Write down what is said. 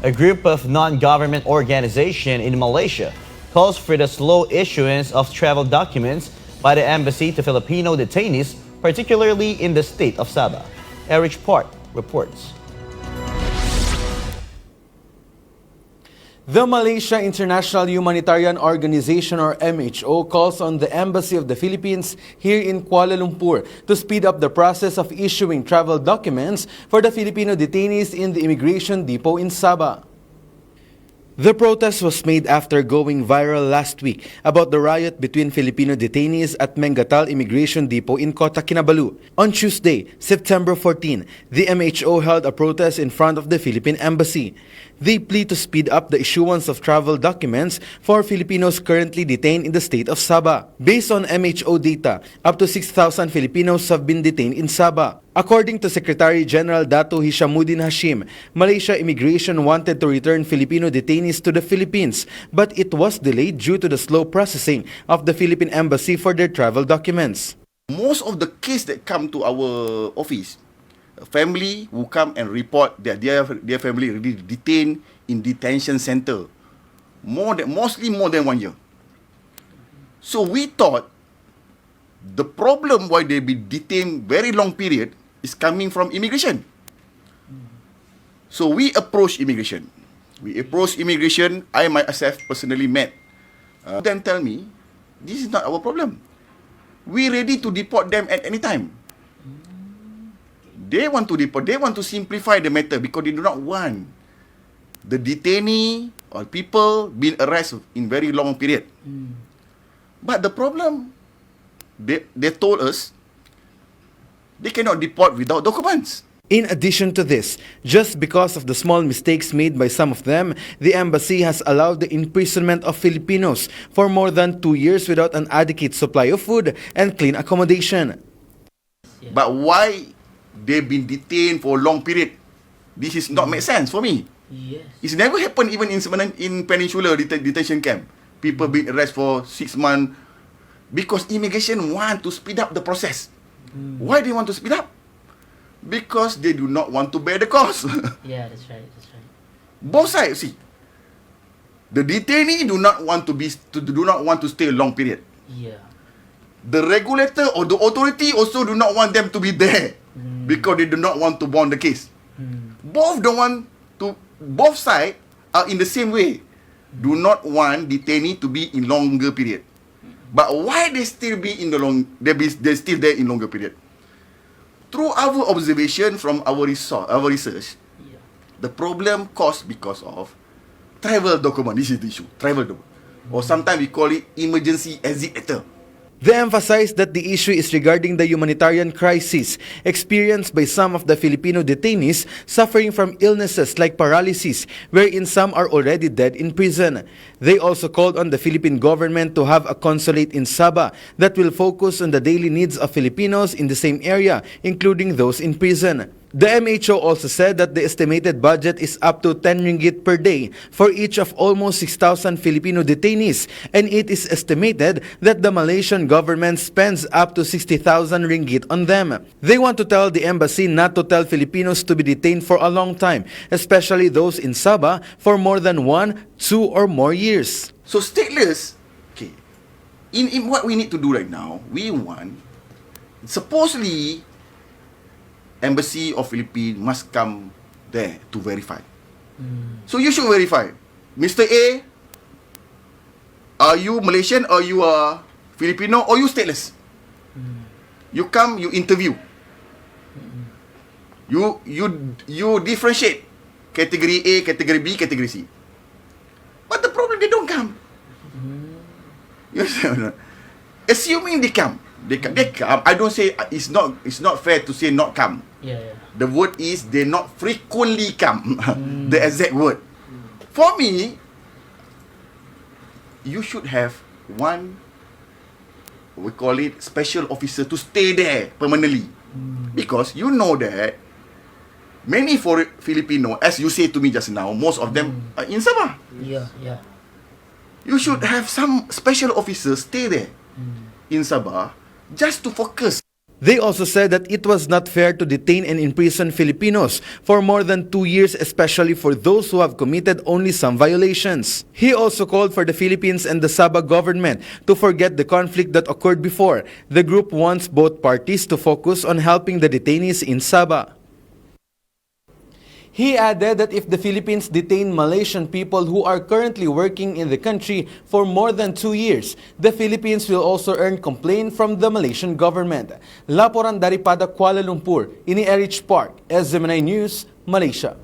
A group of non-government organizations in Malaysia calls for the slow issuance of travel documents by the embassy to Filipino detainees, particularly in the state of Sabah. Erich Park reports. The Malaysia International Humanitarian Organization, or MHO, calls on the Embassy of the Philippines here in Kuala Lumpur to speed up the process of issuing travel documents for the Filipino detainees in the immigration depot in Sabah. The protest was made after going viral last week about the riot between Filipino detainees at Mengatal Immigration Depot in Kota Kinabalu. On Tuesday, September 14, the MHO held a protest in front of the Philippine Embassy. They plead to speed up the issuance of travel documents for Filipinos currently detained in the state of Sabah. Based on MHO data, up to 6,000 Filipinos have been detained in Sabah. According to Secretary General Dato Hishamuddin Hashim, Malaysia Immigration wanted to return Filipino detainees to the Philippines, but it was delayed due to the slow processing of the Philippine Embassy for their travel documents. Most of the cases that come to our office, a family who come and report that their family already detained in detention center, mostly more than 1 year. So we thought the problem why they be detained very long period is coming from immigration. So we approach immigration. I myself personally met. Then tell me, this is not our problem. We ready to deport them at any time. They want to deport. They want to simplify the matter because they do not want the detainee or people being arrested in very long period. But the problem, they told us they cannot deport without documents. In addition to this, just because of the small mistakes made by some of them, the embassy has allowed the imprisonment of Filipinos for more than 2 years without an adequate supply of food and clean accommodation. But why they've been detained for a long period? This is not make sense for me. Yes. It's never happened even in Peninsular detention camp. People being arrested for 6 months because immigration want to speed up the process. Why they want to speed up? Because they do not want to bear the cost. Yeah, that's right. That's right. Both sides, see. The detainee do not want to stay a long period. Yeah. The regulator or the authority also do not want them to be there because they do not want to bond the case. Both sides are in the same way. Do not want detainee to be in longer period. But why they still be in they still there in longer period? Through our observation from our research, the problem caused because of travel document. This is the issue, travel document. Or sometimes we call it emergency exit letter. They emphasized that the issue is regarding the humanitarian crisis experienced by some of the Filipino detainees suffering from illnesses like paralysis, wherein some are already dead in prison. They also called on the Philippine government to have a consulate in Sabah that will focus on the daily needs of Filipinos in the same area, including those in prison. The MHO also said that the estimated budget is up to 10 ringgit per day for each of almost 6,000 Filipino detainees, and it is estimated that the Malaysian government spends up to 60,000 ringgit on them. They want to tell the embassy not to tell Filipinos to be detained for a long time, especially those in Sabah for more than 1, 2 or more years. So stateless, okay, in what we need to do right now, we want, supposedly, Embassy of Philippines must come there to verify. So you should verify. Mr. A, are you Malaysian or you are Filipino or you stateless? You come, you interview. You differentiate category A, category B, category C. But the problem, they don't come. You understand? Assuming they come. They come. I don't say it's not fair to say not come. Yeah. The word is they not frequently come. The exact word. For me, you should have one, we call it special officer to stay there permanently. Because you know that many Filipino, as you say to me just now, most of them are in Sabah. Yeah. You should have some special officer stay there in Sabah just to focus. They also said that it was not fair to detain and imprison Filipinos for more than 2 years, especially for those who have committed only some violations. He also called for the Philippines and the Sabah government to forget the conflict that occurred before. The group wants both parties to focus on helping the detainees in Sabah. He added that if the Philippines detain Malaysian people who are currently working in the country for more than 2 years, the Philippines will also earn complaint from the Malaysian government. Laporan daripada Kuala Lumpur, ini Erich Park, SMNI News, Malaysia.